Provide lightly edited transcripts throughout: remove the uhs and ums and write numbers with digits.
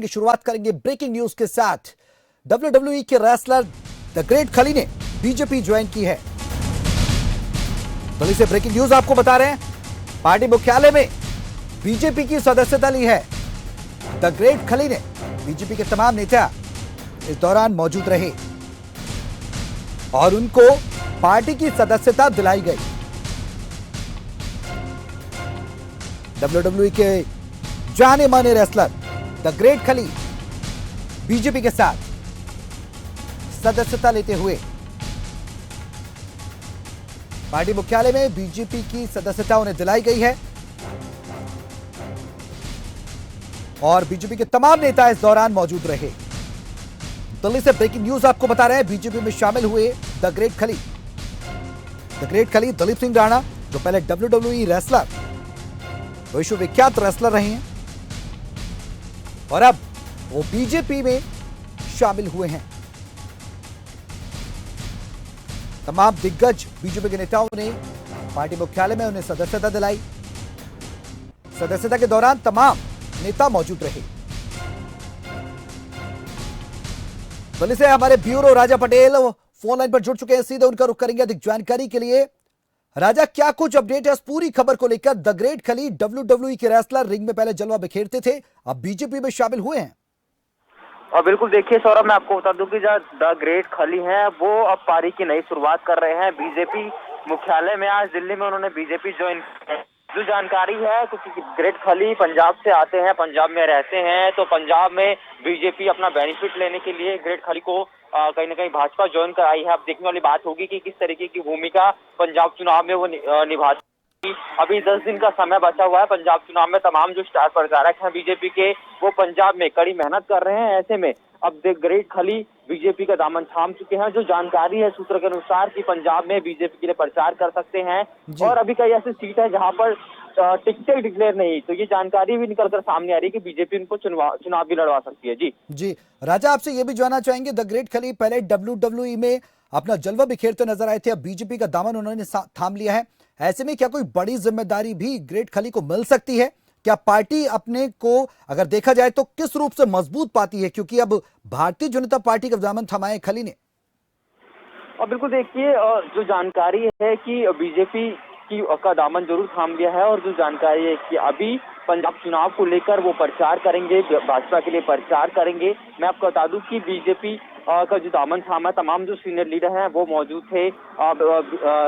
की शुरुआत करेंगे ब्रेकिंग न्यूज के साथ। WWE के रेसलर द ग्रेट खली ने बीजेपी ज्वाइन की है। दिल्ली से ब्रेकिंग न्यूज आपको बता रहे हैं, पार्टी मुख्यालय में बीजेपी की सदस्यता ली है। द ग्रेट खली ने बीजेपी के तमाम नेता इस दौरान मौजूद रहे और उनको पार्टी की सदस्यता दिलाई गई। WWE के जाने माने रेसलर द ग्रेट खली बीजेपी के साथ सदस्यता लेते हुए पार्टी मुख्यालय में बीजेपी की सदस्यता उन्हें दिलाई गई है और बीजेपी के तमाम नेता इस दौरान मौजूद रहे। दिल्ली से ब्रेकिंग न्यूज आपको बता रहे हैं, बीजेपी में शामिल हुए द ग्रेट खली। द ग्रेट खली दिलीप सिंह राणा, जो पहले WWE रेसलर, विश्वविख्यात रेसलर रहे हैं और अब वो बीजेपी में शामिल हुए हैं। तमाम दिग्गज बीजेपी के नेताओं ने पार्टी मुख्यालय में उन्हें सदस्यता दिलाई। सदस्यता के दौरान तमाम नेता मौजूद रहे। दिल्ली से हमारे ब्यूरो राजा पटेल फोन लाइन पर जुड़ चुके हैं, सीधे उनका रुख करेंगे अधिक जानकारी के लिए। राजा, क्या कुछ अपडेट है इस पूरी खबर को लेकर? द ग्रेट खली WWE के रेसलर, रिंग में पहले जलवा बिखेरते थे, अब बीजेपी में शामिल हुए हैं। और बिल्कुल देखिए सौरभ, मैं आपको बता दूं कि जो द ग्रेट खली हैं वो अब पारी की नई शुरुआत कर रहे हैं। बीजेपी मुख्यालय में आज दिल्ली में उन्होंने बीजेपी ज्वाइन की। जो जानकारी है, क्योंकि ग्रेट खली पंजाब से आते हैं, पंजाब में रहते हैं, तो पंजाब में बीजेपी अपना बेनिफिट लेने के लिए ग्रेट खली को कहीं ना कहीं भाजपा ज्वाइन कराई है। अब देखने वाली बात होगी कि किस तरीके की भूमिका पंजाब चुनाव में वो निभाते। अभी 10 दिन का समय बचा हुआ है पंजाब चुनाव में। तमाम जो स्टार प्रचारक हैं बीजेपी के, वो पंजाब में कड़ी मेहनत कर रहे हैं। ऐसे में अब ग्रेट खली बीजेपी का दामन थाम चुके हैं। जो जानकारी है सूत्र के अनुसार कि पंजाब में बीजेपी के लिए प्रचार कर सकते हैं और अभी कई ऐसी सीट है जहां पर टिकटें डिक्लेयर नहीं, तो ये जानकारी भी निकलकर सामने आ रही है कि बीजेपी उनको चुनाव भी लड़वा सकती है। जी राजा, आपसे ये भी जानना चाहेंगे, द ग्रेट खली पहले WWE में अपना जलवा बिखेरते नजर आए थे, अब बीजेपी का दामन उन्होंने थाम लिया है। ऐसे में क्या कोई बड़ी जिम्मेदारी भी ग्रेट खली को मिल सकती है? क्या पार्टी अपने को अगर देखा जाए तो किस रूप से मजबूत पाती है, क्योंकि अब भारतीय जनता पार्टी का दामन थमाए खली ने? और बिल्कुल देखिए, जो जानकारी है कि बीजेपी का दामन जरूर थाम लिया है और जो जानकारी है कि अभी पंजाब चुनाव को लेकर वो प्रचार करेंगे, भाजपा के लिए प्रचार करेंगे। मैं आपको बता दूं कि बीजेपी का जो दामन थामा, तमाम जो सीनियर लीडर हैं वो मौजूद थे।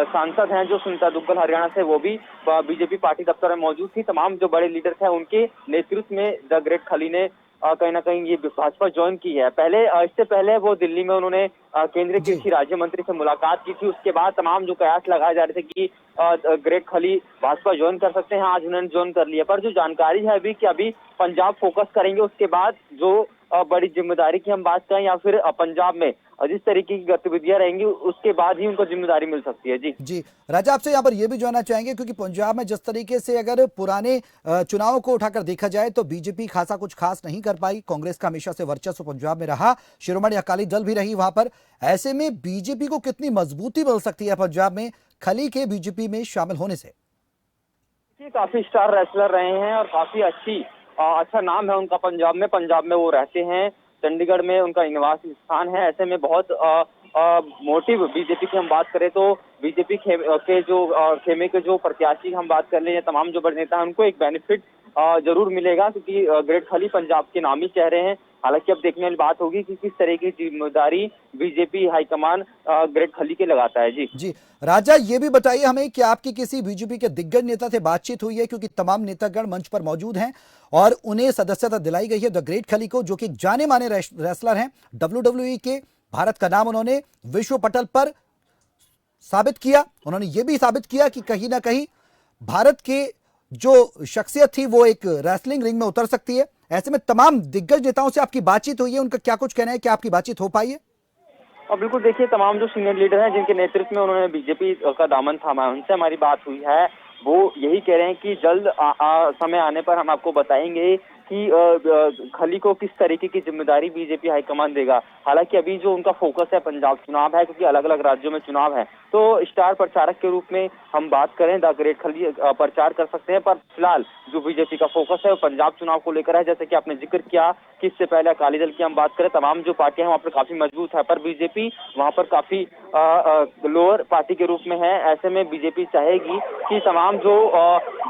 सांसद हैं जो सुनीता दुग्गल हरियाणा से, वो भी बीजेपी पार्टी दफ्तर में मौजूद थी। तमाम जो बड़े लीडर थे उनके नेतृत्व में द ग्रेट खली ने कहीं ना कहीं ये भाजपा ज्वाइन की है। इससे पहले वो दिल्ली में उन्होंने केंद्रीय कृषि राज्य मंत्री से मुलाकात की थी। उसके बाद तमाम जो कयास लगाए जा रहे थे कि ग्रेट खली भाजपा ज्वाइन कर सकते हैं, आज उन्होंने ज्वाइन कर लिया। पर जो जानकारी है अभी कि अभी पंजाब फोकस करेंगे, उसके बाद जो बड़ी जिम्मेदारी की हम बात करें या फिर पंजाब में जिस तरीके की गतिविधियां रहेंगी उसके बाद ही उनको जिम्मेदारी मिल सकती है। जी राजा, आपसे यहाँ पर यह भी जानना चाहेंगे, क्योंकि पंजाब में जिस तरीके से अगर पुराने चुनावों को उठाकर देखा जाए तो बीजेपी खासा कुछ खास नहीं कर पाई। कांग्रेस का हमेशा से वर्चस्व पंजाब में रहा, शिरोमणि अकाली दल भी रही वहां पर। ऐसे में बीजेपी को कितनी मजबूती मिल सकती है पंजाब में खली के बीजेपी में शामिल होने से? काफी स्टार रेसलर रहे हैं और काफी अच्छा नाम है उनका पंजाब में वो रहते हैं। चंडीगढ़ में उनका निवास स्थान है। ऐसे में बहुत मोटिव बीजेपी की हम बात करें तो बीजेपी के जो खेमे के जो प्रत्याशी हम बात कर ले, तमाम जो बड़े नेता हैं उनको एक बेनिफिट जरूर मिलेगा, क्योंकि ग्रेट खली पंजाब के नामी चेहरे हैं। हालांकि अब देखने वाली बात होगी कि किस तरह की जिम्मेदारी बीजेपी हाईकमान ग्रेट खली के लगाता है। जी राजा, ये भी बताइए हमें कि आपकी किसी बीजेपी के दिग्गज नेता से बातचीत हुई है, क्योंकि तमाम नेतागण मंच पर मौजूद हैं और उन्हें सदस्यता दिलाई गई है द ग्रेट खली को, जो कि जाने माने रेसलर हैं WWE के। भारत का नाम उन्होंने विश्व पटल पर साबित किया। उन्होंने ये भी साबित किया कि कहीं ना कहीं भारत के जो शख्सियत थी वो एक रेसलिंग रिंग में उतर सकती है। ऐसे में तमाम दिग्गज नेताओं से आपकी बातचीत हुई है, उनका क्या कुछ कहना है, क्या आपकी बातचीत हो पाई है? और बिल्कुल देखिए, तमाम जो सीनियर लीडर हैं जिनके नेतृत्व में उन्होंने बीजेपी का दामन थामा है, उनसे हमारी बात हुई है। वो यही कह रहे हैं कि जल्द समय आने पर हम आपको बताएंगे कि खली को किस तरीके की जिम्मेदारी बीजेपी हाईकमान देगा। हालांकि अभी जो उनका फोकस है पंजाब चुनाव है, क्योंकि अलग अलग राज्यों में चुनाव है, तो स्टार प्रचारक के रूप में हम बात करें द ग्रेट खली प्रचार कर सकते हैं। पर फिलहाल जो बीजेपी का फोकस है वो पंजाब चुनाव को लेकर है। जैसे कि आपने जिक्र किया कि इससे पहले अकाली दल की हम बात करें, तमाम जो पार्टियां हैं वहाँ पर काफी मजबूत है, पर बीजेपी वहाँ पर काफी लोअर पार्टी के रूप में है। ऐसे में बीजेपी चाहेगी कि तमाम जो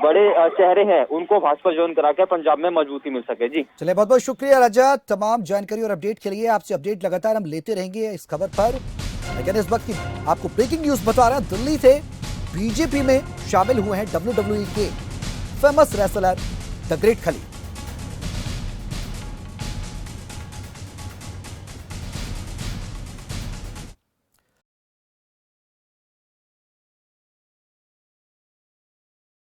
बड़े चेहरे हैं उनको भाजपा ज्वाइन कराकर पंजाब में मजबूती मिल सके। जी चलिए, बहुत बहुत शुक्रिया रजत, तमाम जानकारी और अपडेट के लिए। आपसे अपडेट लगातार हम लेते रहेंगे इस खबर पर। लेकिन इस वक्त की आपको ब्रेकिंग न्यूज बता रहा, दिल्ली से बीजेपी में शामिल हुए हैं WWE के फेमस रेसलर द ग्रेट खली।